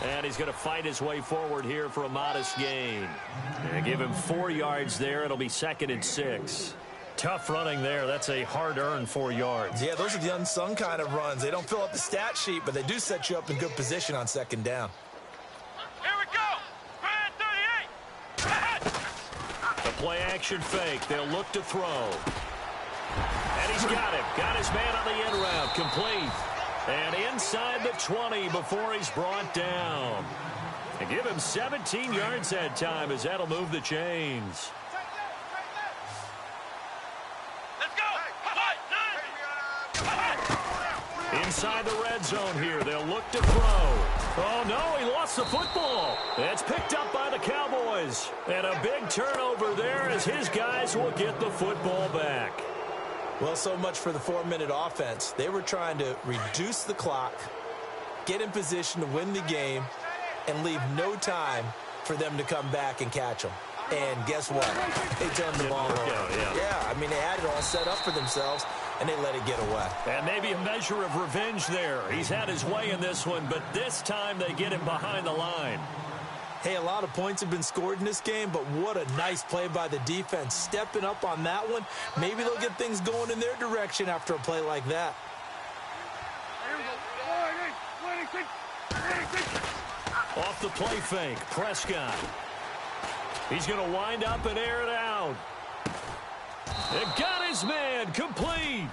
And he's going to fight his way forward here for a modest gain. And give him 4 yards there. It'll be 2nd and 6. Tough running there. That's a hard-earned 4 yards. Yeah, those are the unsung kind of runs. They don't fill up the stat sheet, but they do set you up in good position on 2nd down. Here we go! Grand 38! The play-action fake. They'll look to throw. And he's got him. Got his man on the end route. Complete. And inside the 20 before he's brought down. And give him 17 yards that time as that'll move the chains. Let's go! Inside the red zone here. They'll look to throw. Oh, no, he lost the football. It's picked up by the Cowboys. And a big turnover there as his guys will get the football back. Well, so much for the 4-minute offense. They were trying to reduce the clock, get in position to win the game, and leave no time for them to come back and catch them. And guess what? They turned the ball over. Yeah, I mean, they had it all set up for themselves, and they let it get away. And maybe a measure of revenge there. He's had his way in this one, but this time they get him behind the line. Hey, a lot of points have been scored in this game, but what a nice play by the defense. Stepping up on that one, maybe they'll get things going in their direction after a play like that. Off the play fake, Prescott. He's going to wind up and air it out. And got his man, complete.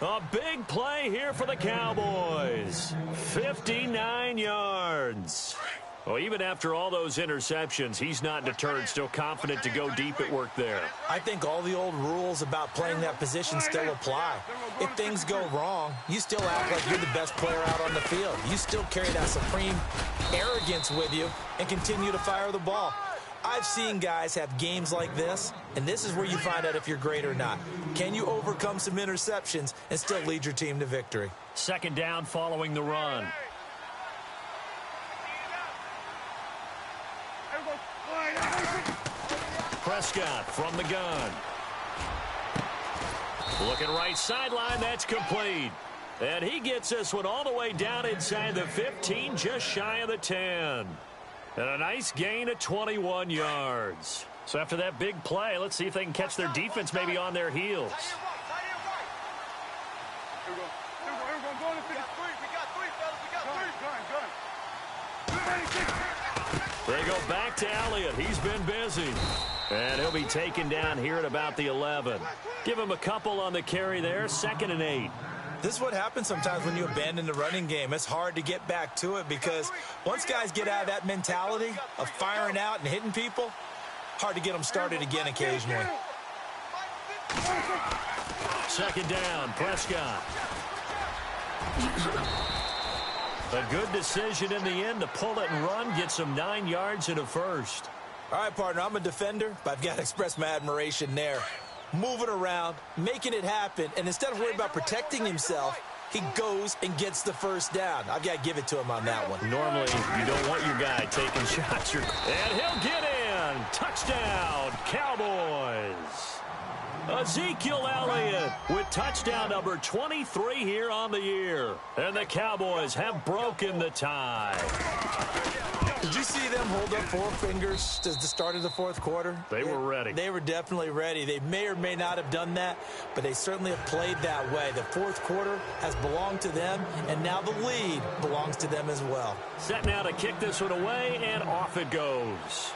A big play here for the Cowboys. 59 yards. Well, even after all those interceptions, he's not deterred, still confident to go deep at work there. I think all the old rules about playing that position still apply. If things go wrong, you still act like you're the best player out on the field. You still carry that supreme arrogance with you and continue to fire the ball. I've seen guys have games like this, and this is where you find out if you're great or not. Can you overcome some interceptions and still lead your team to victory? 2nd down following the run. Prescott from the gun. Looking right sideline, that's complete. And he gets this one all the way down inside the 15, just shy of the 10. And a nice gain of 21 yards. So after that big play, let's see if they can catch their defense maybe on their heels. They go back to Elliott. He's been busy. And he'll be taken down here at about the 11. Give him a couple on the carry there. 2nd and 8. This is what happens sometimes when you abandon the running game. It's hard to get back to it because once guys get out of that mentality of firing out and hitting people, hard to get them started again occasionally. 2nd down, Prescott. A good decision in the end to pull it and run, get some 9 yards and a first. All right, partner, I'm a defender, but I've got to express my admiration there. Moving around, making it happen, and instead of worrying about protecting himself, he goes and gets the first down. I've got to give it to him on that one. Normally, you don't want your guy taking shots. And he'll get in. Touchdown, Cowboys. Ezekiel Elliott with touchdown number 23 here on the year. And the Cowboys have broken the tie. Did you see them hold up 4 fingers at the start of the 4th quarter? They were ready. They were definitely ready. They may or may not have done that, but they certainly have played that way. The 4th quarter has belonged to them, and now the lead belongs to them as well. Set now to kick this one away, and off it goes.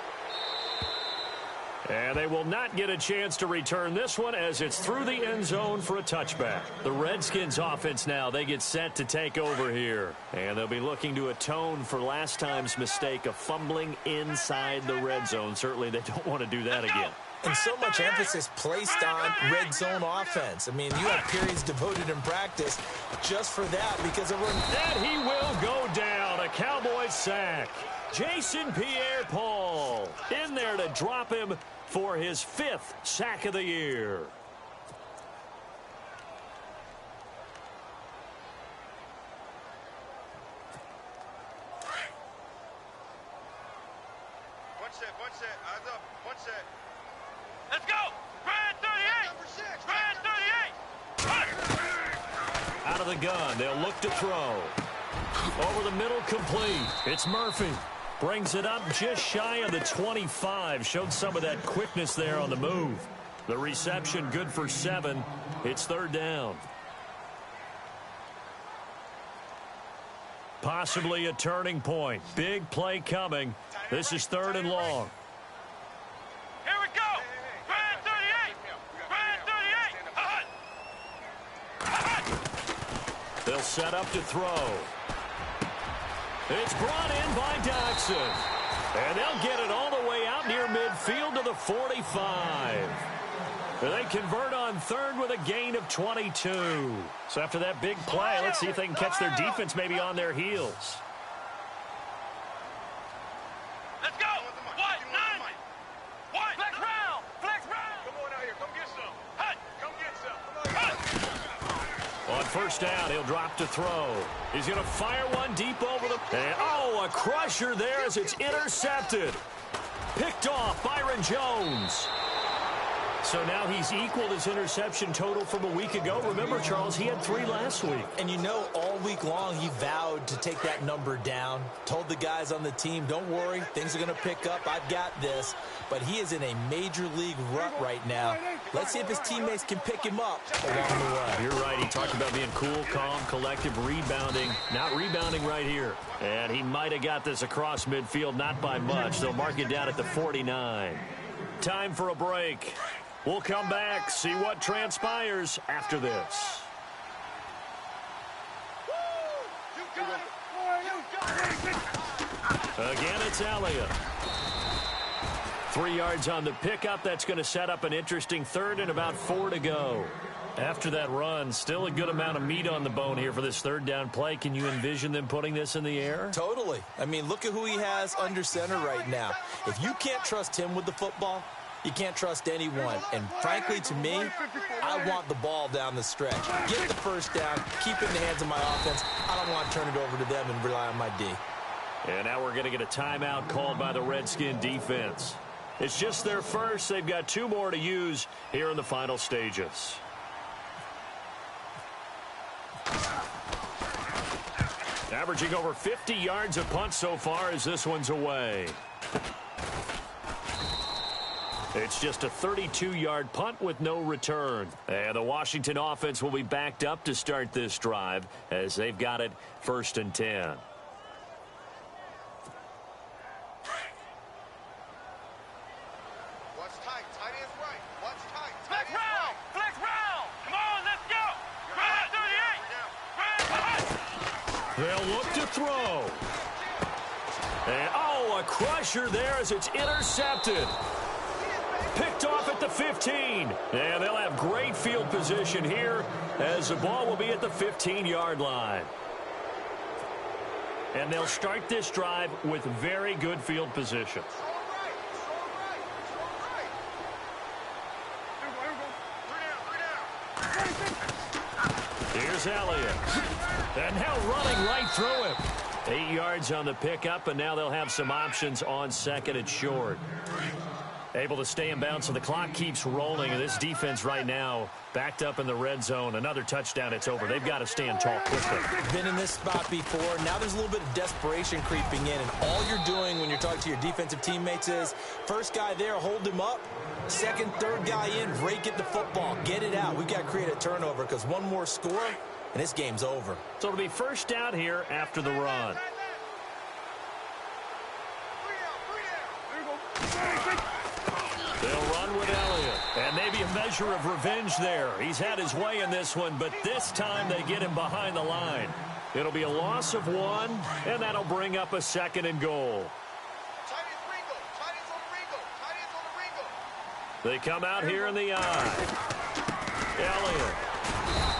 And they will not get a chance to return this one as it's through the end zone for a touchback. The Redskins offense now, they get set to take over here. And they'll be looking to atone for last time's mistake of fumbling inside the red zone. Certainly they don't want to do that again. And so much emphasis placed on red zone offense. I mean, you have periods devoted in practice just for that because of... And he will go down. A Cowboys sack. Jason Pierre-Paul in there to drop him for his 5th sack of the year. One set, eyes up, one set. Let's go! Brand 38! Number 6, Brand 38! Out of the gun, they'll look to throw. Over the middle, complete. It's Murphy. Brings it up just shy of the 25. Showed some of that quickness there on the move. The reception good for 7. It's 3rd down. Possibly a turning point. Big play coming. This is 3rd and long. Here we go! Brand 38! Brand 38! They'll set up to throw. It's brought in by Doxson. And they'll get it all the way out near midfield to the 45. They convert on 3rd with a gain of 22. So after that big play, let's see if they can catch their defense maybe on their heels. Let's go! White, 9! White, flex round! Flex round! Come on out here, come get some. Hut! Come get some. Come on. On 1st down, he'll drop to throw. He's going to fire one deep over the... And, oh, a crusher there as it's intercepted. Picked off Byron Jones. So now he's equaled his interception total from a week ago. Remember, Charles, he had 3 last week. And you know, all week long, he vowed to take that number down. Told the guys on the team, don't worry, things are going to pick up. I've got this. But he is in a major league rut right now. Let's see if his teammates can pick him up along the way. You're right. He talked about being cool, calm, collective, rebounding. Not rebounding right here. And he might have got this across midfield, not by much. They'll mark it down at the 49. Time for a break. We'll come back, see what transpires after this. Again, it's Elliott. 3 yards on the pickup. That's going to set up an interesting 3rd and about 4 to go. After that run, still a good amount of meat on the bone here for this 3rd down play. Can you envision them putting this in the air? Totally. I mean, look at who he has under center right now. If you can't trust him with the football, you can't trust anyone. And frankly, to me, I want the ball down the stretch. Get the first down, keep it in the hands of my offense. I don't want to turn it over to them and rely on my D. And now we're going to get a timeout called by the Redskin defense. It's just their first. They've got 2 more to use here in the final stages. Averaging over 50 yards a punt so far as this one's away. It's just a 32-yard punt with no return. And the Washington offense will be backed up to start this drive as they've got it 1st and 10. tight. Tight ends right. Watch tight. Flex Tight ends round. right. Flex round. Come on, let's go. Run 38. They'll look to throw. And, oh, a crusher there as it's intercepted. Picked off at the 15. And they'll have great field position here as the ball will be at the 15-yard line. And they'll start this drive with very good field position. Here's Elliott. And now running right through him. 8 yards on the pickup, and now they'll have some options on second and short. Able to stay in bounds, so the clock keeps rolling, and this defense right now backed up in the red zone. Another touchdown, it's over. They've got to stand tall quickly. Been in this spot before. Now there's a little bit of desperation creeping in, and all you're doing when you're talking to your defensive teammates is first guy there, hold him up. Second, third guy in, rake at the football. Get it out. We've got to create a turnover because one more score, and this game's over. So it'll be first down here after the run. They'll run with Elliott. And maybe a measure of revenge there. He's had his way in this one, but this time they get him behind the line. It'll be a loss of 1, and that'll bring up a second and goal. They come out here in the eye. Elliott.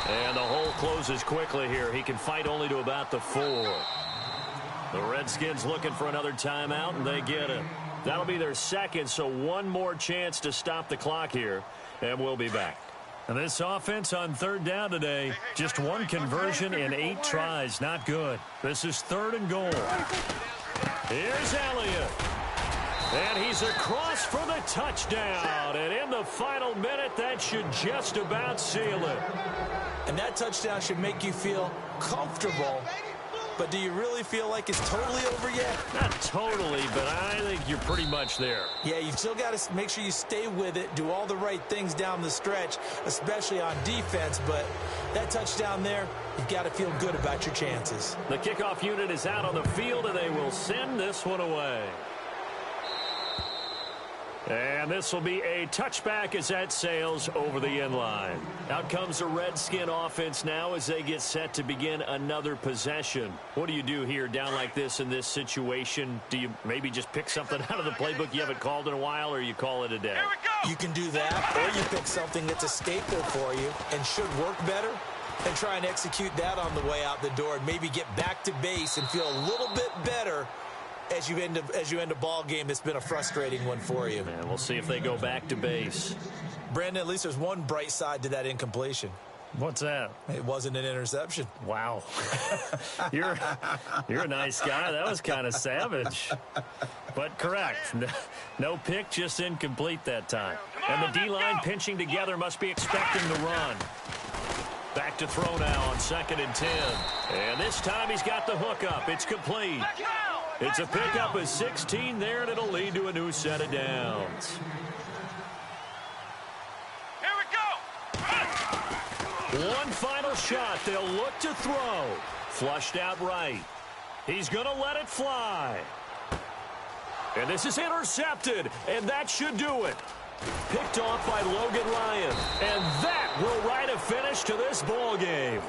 And the hole closes quickly here. He can fight only to about the 4. The Redskins looking for another timeout, and they get it. That'll be their second, so one more chance to stop the clock here, and we'll be back. And this offense on third down today, just one conversion in 8 tries. Not good. This is 3rd and goal. Here's Elliott. And he's across for the touchdown. And in the final minute, that should just about seal it. And that touchdown should make you feel comfortable. But do you really feel like it's totally over yet? Not totally, but I think you're pretty much there. Yeah, you've still got to make sure you stay with it, do all the right things down the stretch, especially on defense. But that touchdown there, you've got to feel good about your chances. The kickoff unit is out on the field, and they will send this one away. And this will be a touchback as that sails over the end line. Out comes the Redskin offense now as they get set to begin another possession. What do you do here down like this in this situation? Do you maybe just pick something out of the playbook you haven't called in a while, or you call it a day? Here we go. You can do that, or you pick something that's a staple for you and should work better and try and execute that on the way out the door and maybe get back to base and feel a little bit better as you end a ball game that's been a frustrating one for you. And we'll see if they go back to base. Brandon, at least there's one bright side to that incompletion. What's that? It wasn't an interception. Wow. You're a nice guy. That was kind of savage. But correct. No pick, just incomplete that time. And the D-line pinching together must be expecting the run. Back to throw now on 2nd and 10. And this time he's got the hook up. It's complete. It's a pickup of 16 there, and it'll lead to a new set of downs. Here we go. One final shot. They'll look to throw. Flushed out right. He's going to let it fly. And this is intercepted, and that should do it. Picked off by Logan Ryan. And that will write a finish to this ball game.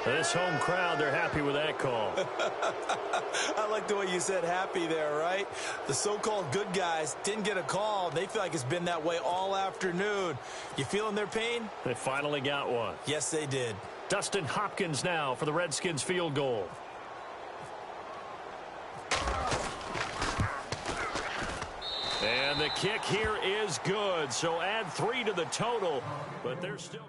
This home crowd, they're happy with that call. I like the way you said happy there, right? The so-called good guys didn't get a call. They feel like it's been that way all afternoon. You feeling their pain? They finally got one. Yes, they did. Dustin Hopkins now for the Redskins field goal. And the kick here is good. So add 3 to the total, but they're still...